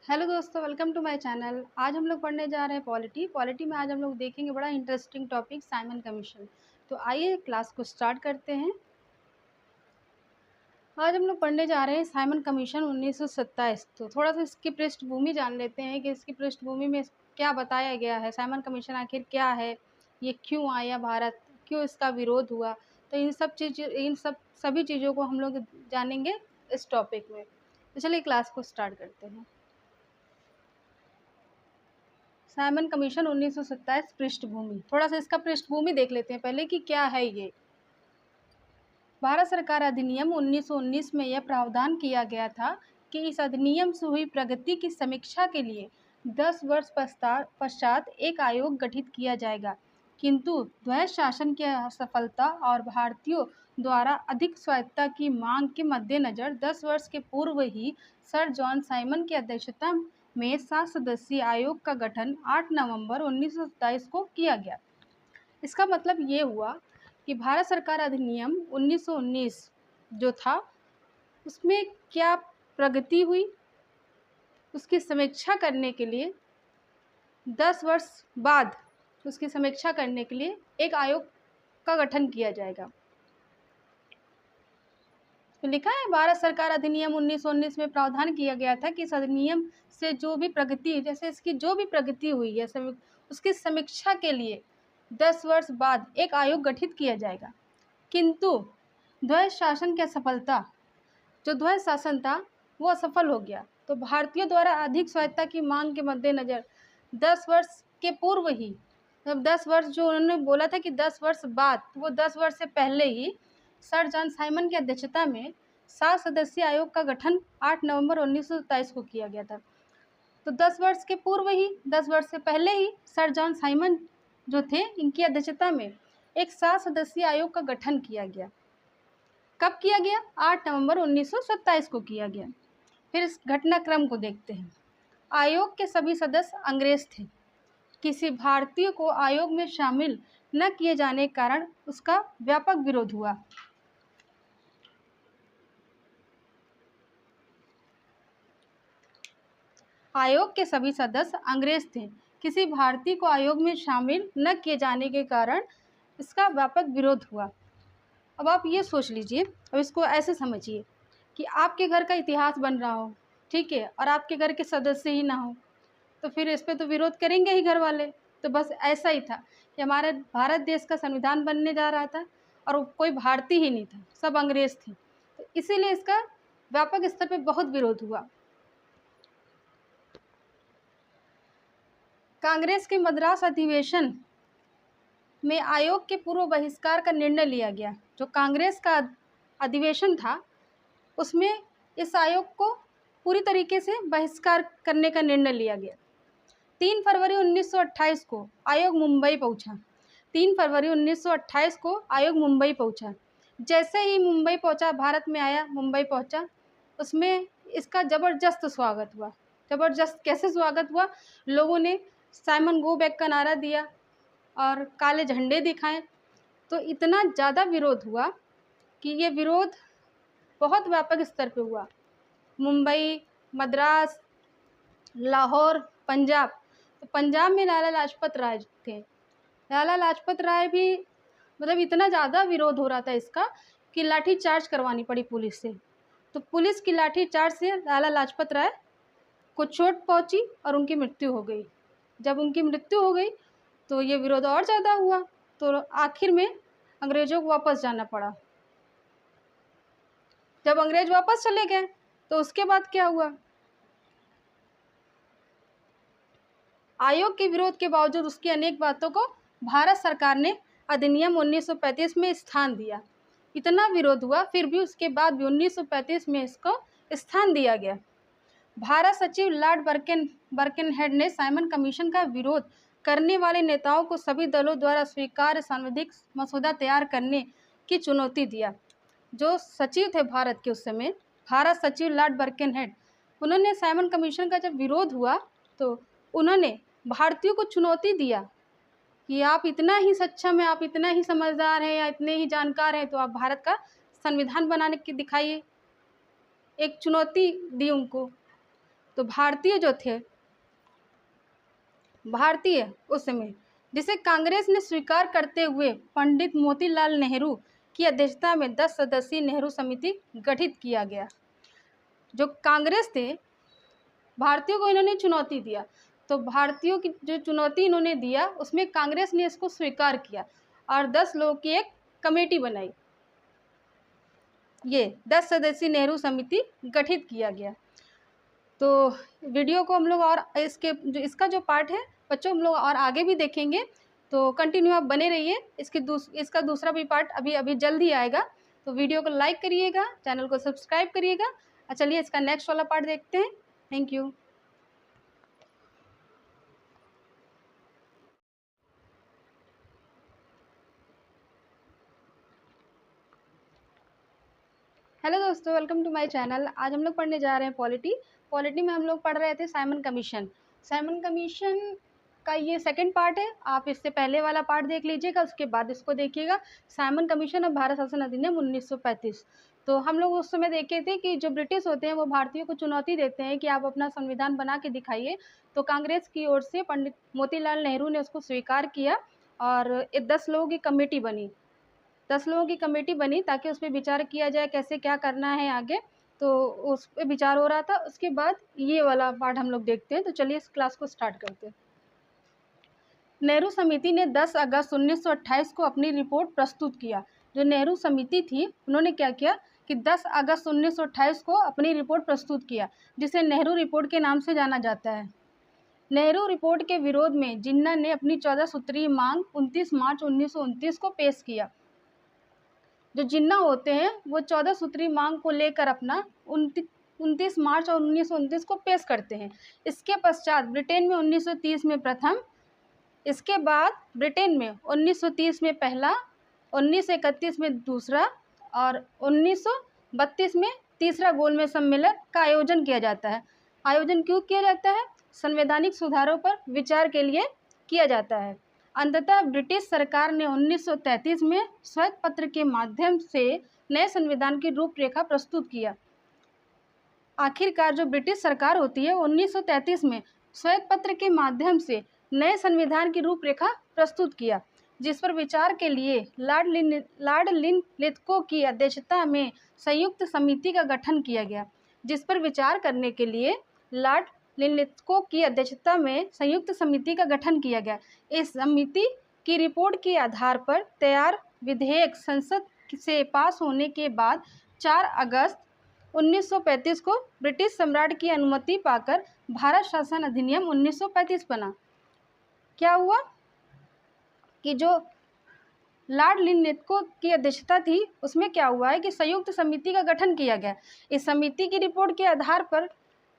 Hello दोस्तों, welcome to my channel. आज हम लोग पढ़ने जा रहे हैं पॉलिटी में आज हम लोग देखेंगे बड़ा इंटरेस्टिंग टॉपिक साइमन कमीशन। तो आइए क्लास को स्टार्ट करते हैं। आज हम लोग पढ़ने जा रहे हैं साइमन कमीशन 1927। तो थोड़ा सा इसकी पृष्ठभूमि जान लेते हैं कि इसकी पृष्ठभूमि में क्या बताया गया है। साइमन कमीशन आखिर क्या है, ये क्यों आया भारत, क्यों इसका विरोध हुआ। तो इन सभी चीज़ों को हम लोग जानेंगे इस टॉपिक में। तो चलिए क्लास को स्टार्ट करते हैं। साइमन कमीशन 1927 पृष्ठभूमि। थोड़ा सा इसका पृष्ठभूमि देख लेते हैं पहले कि क्या है ये। भारत सरकार अधिनियम 1919 में यह प्रावधान किया गया था कि इस अधिनियम से हुई प्रगति की समीक्षा के लिए 10 वर्ष पश्चात एक आयोग गठित किया जाएगा, किंतु द्वैध शासन की असफलता और भारतीयों द्वारा अधिक स्वायत्तता की मांग के मद्देनजर 10 वर्ष के पूर्व ही सर जॉन साइमन की अध्यक्षता में 7 सदस्यीय आयोग का गठन 8 नवंबर 1927 को किया गया। इसका मतलब ये हुआ कि भारत सरकार अधिनियम 1919 जो था उसमें क्या प्रगति हुई, उसकी समीक्षा करने के लिए 10 वर्ष बाद उसकी समीक्षा करने के लिए एक आयोग का गठन किया जाएगा। तो लिखा है भारत सरकार अधिनियम 1919 में प्रावधान किया गया था कि इस अधिनियम से जो भी प्रगति, जैसे इसकी जो भी प्रगति हुई है उसकी समीक्षा के लिए 10 वर्ष बाद एक आयोग गठित किया जाएगा, किंतु द्वैध शासन की असफलता, जो द्वैध शासन था वो असफल हो गया। तो भारतीयों द्वारा अधिक स्वायत्तता की मांग के मद्देनजर 10 वर्ष के पूर्व ही, मतलब 10 वर्ष जो उन्होंने बोला था कि 10 वर्ष बाद, वो 10 वर्ष से पहले ही सर जॉन साइमन की अध्यक्षता में 7 सदस्यीय आयोग का गठन 8 नवंबर 1927 को किया गया था। तो 10 वर्ष के पूर्व ही, 10 वर्ष से पहले ही सर जॉन साइमन जो थे, इनकी अध्यक्षता में एक 7 सदस्यीय आयोग का गठन किया गया। कब किया गया? 8 नवंबर 1927 को किया गया। फिर इस घटनाक्रम को देखते हैं। आयोग के सभी सदस्य अंग्रेज थे। किसी भारतीय को आयोग में शामिल न किए जाने के कारण उसका व्यापक विरोध हुआ। आयोग के सभी सदस्य अंग्रेज थे। किसी भारतीय को आयोग में शामिल न किए जाने के कारण इसका व्यापक विरोध हुआ। अब आप ये सोच लीजिए, अब इसको ऐसे समझिए कि आपके घर का इतिहास बन रहा हो, ठीक है, और आपके घर के सदस्य ही ना हो, तो फिर इस पे तो विरोध करेंगे ही घर वाले। तो बस ऐसा ही था कि हमारे भारत देश का संविधान बनने जा रहा था और कोई भारतीय ही नहीं था, सब अंग्रेज थे। तो इसीलिए इसका व्यापक स्तर पे बहुत विरोध हुआ। कांग्रेस के मद्रास अधिवेशन में आयोग के पूर्व बहिष्कार का निर्णय लिया गया। जो कांग्रेस का अधिवेशन था उसमें इस आयोग को पूरी तरीके से बहिष्कार करने का निर्णय लिया गया। 3 फरवरी 1928 को आयोग मुंबई पहुंचा। 3 फरवरी 1928 को आयोग मुंबई पहुंचा। जैसे ही मुंबई पहुंचा, भारत में आया, मुंबई पहुंचा, उसमें इसका ज़बरदस्त स्वागत हुआ। ज़बरदस्त कैसे स्वागत हुआ? लोगों ने साइमन गो बैक का नारा दिया और काले झंडे दिखाए। तो इतना ज़्यादा विरोध हुआ कि ये विरोध बहुत व्यापक स्तर पे हुआ। मुंबई, मद्रास, लाहौर, पंजाब। तो पंजाब में लाला लाजपत राय थे। लाला लाजपत राय भी, मतलब इतना ज़्यादा विरोध हो रहा था इसका कि लाठी चार्ज करवानी पड़ी पुलिस से। तो पुलिस की लाठी चार्ज से लाला लाजपत राय को चोट पहुंची और उनकी मृत्यु हो गई। जब उनकी मृत्यु हो गई तो ये विरोध और ज़्यादा हुआ। तो आखिर में अंग्रेज़ों को वापस जाना पड़ा। जब अंग्रेज वापस चले गए तो उसके बाद क्या हुआ? आयोग के विरोध के बावजूद उसकी अनेक बातों को भारत सरकार ने अधिनियम 1935 में स्थान दिया। इतना विरोध हुआ, फिर भी उसके बाद भी 1935 में इसको स्थान दिया गया। भारत सचिव लॉर्ड बर्किनहेड ने साइमन कमीशन का विरोध करने वाले नेताओं को सभी दलों द्वारा स्वीकार्य संवैधानिक मसौदा तैयार करने की चुनौती दिया। जो सचिव थे भारत के उस समय, भारत सचिव लॉर्ड बर्किनहेड, उन्होंने साइमन कमीशन का जब विरोध हुआ तो उन्होंने भारतीयों को चुनौती दिया कि आप इतना ही सक्षम है, आप इतना ही समझदार हैं या इतने ही जानकार हैं, तो आप भारत का संविधान बनाने की दिखाइए। एक चुनौती दी उनको। तो भारतीय जो थे, भारतीय उस समय, जिसे कांग्रेस ने स्वीकार करते हुए पंडित मोतीलाल नेहरू की अध्यक्षता में 10 सदस्यीय नेहरू समिति गठित किया गया। जो कांग्रेस थे, भारतीयों को इन्होंने चुनौती दिया, तो भारतीयों की जो चुनौती इन्होंने दिया उसमें कांग्रेस ने इसको स्वीकार किया और 10 लोगों की एक कमेटी बनाई। ये 10 सदस्यीय नेहरू समिति गठित किया गया। तो वीडियो को हम लोग और इसका जो पार्ट है बच्चों हम लोग और आगे भी देखेंगे, तो कंटिन्यू आप बने रहिए। इसका दूसरा भी पार्ट अभी जल्द ही आएगा। तो वीडियो को लाइक करिएगा, चैनल को सब्सक्राइब करिएगा। चलिए इसका नेक्स्ट वाला पार्ट देखते हैं। Thank you. हेलो दोस्तों, वेलकम टू माय चैनल। आज हम लोग पढ़ने जा रहे हैं पॉलिटी में हम लोग पढ़ रहे थे साइमन कमीशन का ये सेकंड पार्ट है। आप इससे पहले वाला पार्ट देख लीजिएगा, उसके बाद इसको देखिएगा। साइमन कमीशन और भारत शासन अधिनियम 1935। तो हम लोग उस समय देखे थे कि जो ब्रिटिश होते हैं वो भारतीयों को चुनौती देते हैं कि आप अपना संविधान बना के दिखाइए। तो कांग्रेस की ओर से पंडित मोतीलाल नेहरू ने उसको स्वीकार किया और 10 लोगों की कमेटी बनी। 10 लोगों की कमेटी बनी ताकि उस पर विचार किया जाए कैसे क्या करना है आगे। तो उस पर विचार हो रहा था। उसके बाद ये वाला पार्ट हम लोग देखते हैं। तो चलिए इस क्लास को स्टार्ट करते हैं। नेहरू समिति ने 10 अगस्त 1928 को अपनी रिपोर्ट प्रस्तुत किया। जो नेहरू समिति थी उन्होंने क्या किया कि 10 अगस्त 1928 को अपनी रिपोर्ट प्रस्तुत किया, जिसे नेहरू रिपोर्ट के नाम से जाना जाता है। नेहरू रिपोर्ट के विरोध में जिन्ना ने अपनी 14 सूत्रीय मांग 29 मार्च 1929 को पेश किया। जो जिन्ना होते हैं वो 14 सूत्री मांग को लेकर अपना 29 मार्च और 1929 को पेश करते हैं। इसके पश्चात ब्रिटेन में 1930 में प्रथम, इसके बाद ब्रिटेन में 1930 में पहला, 1931 में दूसरा और 1932 में तीसरा गोलमेज सम्मेलन का आयोजन किया जाता है। आयोजन क्यों किया जाता है? संवैधानिक सुधारों पर विचार के लिए किया जाता है। अंततः ब्रिटिश सरकार ने 1933 में श्वेत पत्र के माध्यम से नए संविधान की रूपरेखा प्रस्तुत किया। आखिरकार जो ब्रिटिश सरकार होती है 1933 में श्वेत पत्र के माध्यम से नए संविधान की रूपरेखा प्रस्तुत किया, जिस पर विचार के लिए लॉर्ड लिनलिथगो की अध्यक्षता में संयुक्त समिति का गठन किया गया। जिस पर विचार करने के लिए लॉर्ड लिनलिथगो की अध्यक्षता में संयुक्त समिति का गठन किया गया। इस समिति की रिपोर्ट के आधार पर तैयार विधेयक संसद से पास होने के बाद 4 अगस्त 1935 को ब्रिटिश सम्राट की अनुमति पाकर भारत शासन अधिनियम 1935 बना। क्या हुआ कि जो लॉर्ड लिनलिथगो की अध्यक्षता थी उसमें क्या हुआ है कि संयुक्त समिति का गठन किया गया। इस समिति की रिपोर्ट के आधार पर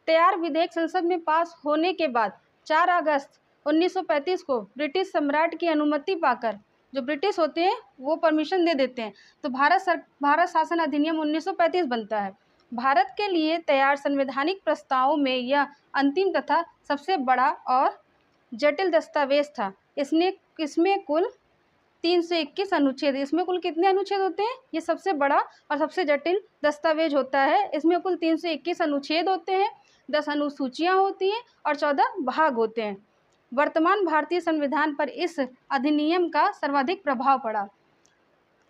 तैयार विधेयक संसद में पास होने के बाद 4 अगस्त 1935 को ब्रिटिश सम्राट की अनुमति पाकर, जो ब्रिटिश होते हैं वो परमिशन दे देते हैं, तो भारत शासन अधिनियम 1935 बनता है। भारत के लिए तैयार संवैधानिक प्रस्तावों में यह अंतिम तथा सबसे बड़ा और जटिल दस्तावेज था। इसमें कुल 321 अनुच्छेद। इसमें कुल कितने अनुच्छेद होते हैं? ये सबसे बड़ा और सबसे जटिल दस्तावेज होता है। इसमें कुल 321 अनुच्छेद होते हैं, 10 अनुसूचियाँ होती हैं और 14 भाग होते हैं। वर्तमान भारतीय संविधान पर इस अधिनियम का सर्वाधिक प्रभाव पड़ा।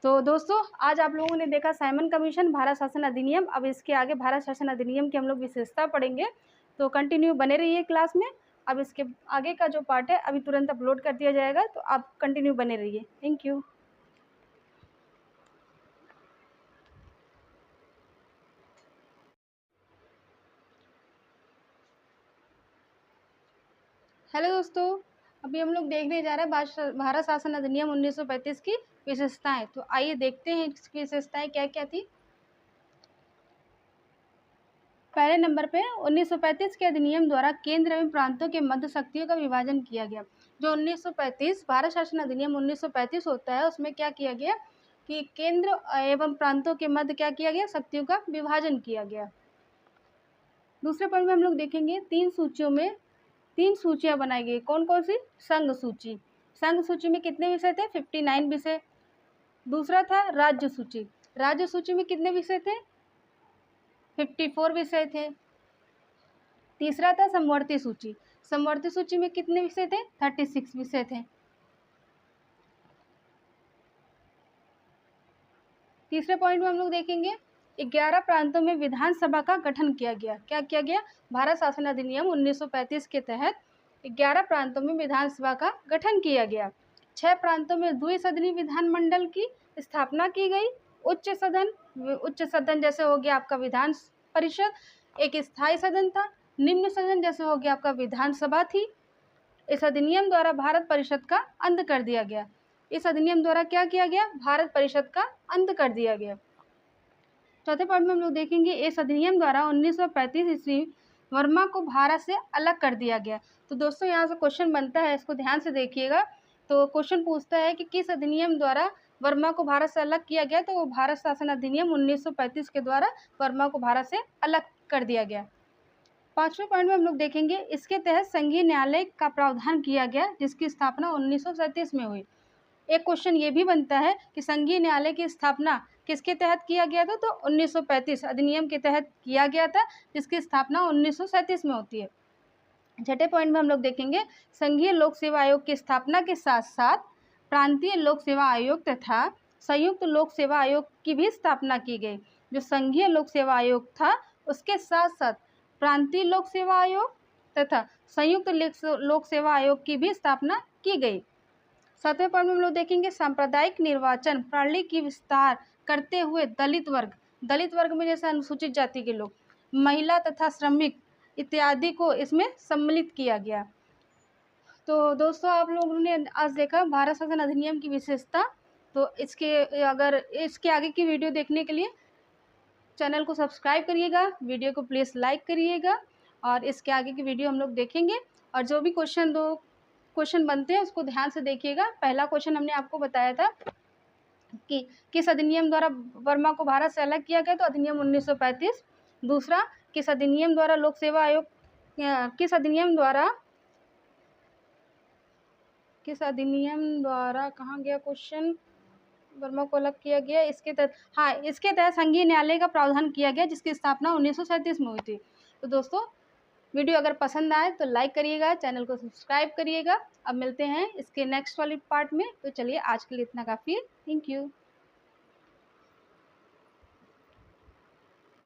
तो दोस्तों आज आप लोगों ने देखा साइमन कमीशन, भारत शासन अधिनियम। अब इसके आगे भारत शासन अधिनियम की हम लोग विशेषता पढ़ेंगे। तो कंटिन्यू बने रहिए क्लास में। अब इसके आगे का जो पार्ट है अभी तुरंत अपलोड कर दिया जाएगा, तो आप कंटिन्यू बने रहिए। Thank you. हेलो दोस्तों, अभी हम लोग देखने जा रहे हैं भारत शासन अधिनियम 1935 की विशेषताएं। तो आइए देखते हैं इसकी विशेषताएं क्या क्या थी। पहले नंबर पे 1935 के अधिनियम द्वारा केंद्र एवं प्रांतों के मध्य शक्तियों का विभाजन किया गया। जो 1935 भारत शासन अधिनियम 1935 होता है उसमें क्या किया गया कि केंद्र एवं प्रांतों के मध्य क्या किया गया, शक्तियों का विभाजन किया गया। दूसरे पॉइंट में हम लोग देखेंगे 3 सूचियां बनाई गई। कौन कौन सी? संघ सूची। संघ सूची में कितने विषय थे? 59 विषय। दूसरा था राज्य सूची। राज्य सूची में कितने विषय थे? 54 विषय थे। तीसरा था समवर्ती सूची। समवर्ती सूची में कितने विषय थे? 36 विषय थे। तीसरे पॉइंट में हम लोग देखेंगे 11 प्रांतों में विधानसभा का गठन किया गया। क्या किया गया? भारत शासन अधिनियम 1935 के तहत 11 प्रांतों में विधानसभा का गठन किया गया। 6 प्रांतों में द्विसदनीय विधानमंडल की स्थापना की गई। उच्च सदन जैसे हो गया आपका विधान परिषद, एक स्थायी सदन था। निम्न सदन जैसे हो गया आपका विधानसभा थी। इस अधिनियम द्वारा भारत परिषद का अंत कर दिया गया। इस अधिनियम द्वारा क्या किया गया? भारत परिषद का अंत कर दिया गया। चौथे पॉइंट में हम लोग देखेंगे इस अधिनियम द्वारा 1935 ईस्वी वर्मा को भारत से अलग कर दिया गया। तो दोस्तों यहाँ से क्वेश्चन बनता है, इसको ध्यान से देखिएगा। तो क्वेश्चन पूछता है कि किस अधिनियम द्वारा वर्मा को भारत से अलग किया गया? तो वो भारत शासन अधिनियम 1935 के द्वारा वर्मा को भारत से अलग कर दिया गया। पांचवें पॉइंट में हम लोग देखेंगे इसके तहत संघीय न्यायालय का प्रावधान किया गया, जिसकी स्थापना 1937 में हुई। एक क्वेश्चन ये भी बनता है कि संघीय न्यायालय की स्थापना किसके तहत किया गया था? तो 1935 अधिनियम के तहत किया गया था, जिसकी स्थापना 1937 में होती है। छठे पॉइंट में हम लोग देखेंगे संघीय लोक सेवा आयोग की स्थापना के साथ साथ प्रांतीय लोक सेवा आयोग तथा संयुक्त लोक सेवा आयोग की भी स्थापना की गई। जो संघीय लोक सेवा आयोग था उसके साथ साथ प्रांतीय लोक सेवा आयोग तथा संयुक्त लोक सेवा आयोग की भी स्थापना की गई। सातवें पॉइंट में हम लोग देखेंगे सांप्रदायिक निर्वाचन प्रणाली की विस्तार करते हुए दलित वर्ग में जैसे अनुसूचित जाति के लोग, महिला तथा श्रमिक इत्यादि को इसमें सम्मिलित किया गया। तो दोस्तों आप लोगों ने आज देखा भारत शासन अधिनियम की विशेषता। तो इसके आगे की वीडियो देखने के लिए चैनल को सब्सक्राइब करिएगा, वीडियो को प्लीज़ लाइक करिएगा, और इसके आगे की वीडियो हम लोग देखेंगे। और जो भी क्वेश्चन बनते हैं उसको ध्यान से देखिएगा। पहला क्वेश्चन हमने आपको बताया था कि किस अधिनियम द्वारा वर्मा को भारत से अलग किया गया? तो अधिनियम 1935। दूसरा, किस अधिनियम द्वारा लोक सेवा आयोग किस अधिनियम द्वारा कहाँ गया क्वेश्चन? वर्मा को अलग किया गया इसके तहत संघीय न्यायालय का प्रावधान किया गया, जिसकी स्थापना 1937 में हुई थी। तो दोस्तों वीडियो अगर पसंद आए तो लाइक करिएगा, चैनल को सब्सक्राइब करिएगा। अब मिलते हैं इसके नेक्स्ट वाली पार्ट में। तो चलिए आज के लिए इतना काफ़ी है। Thank you.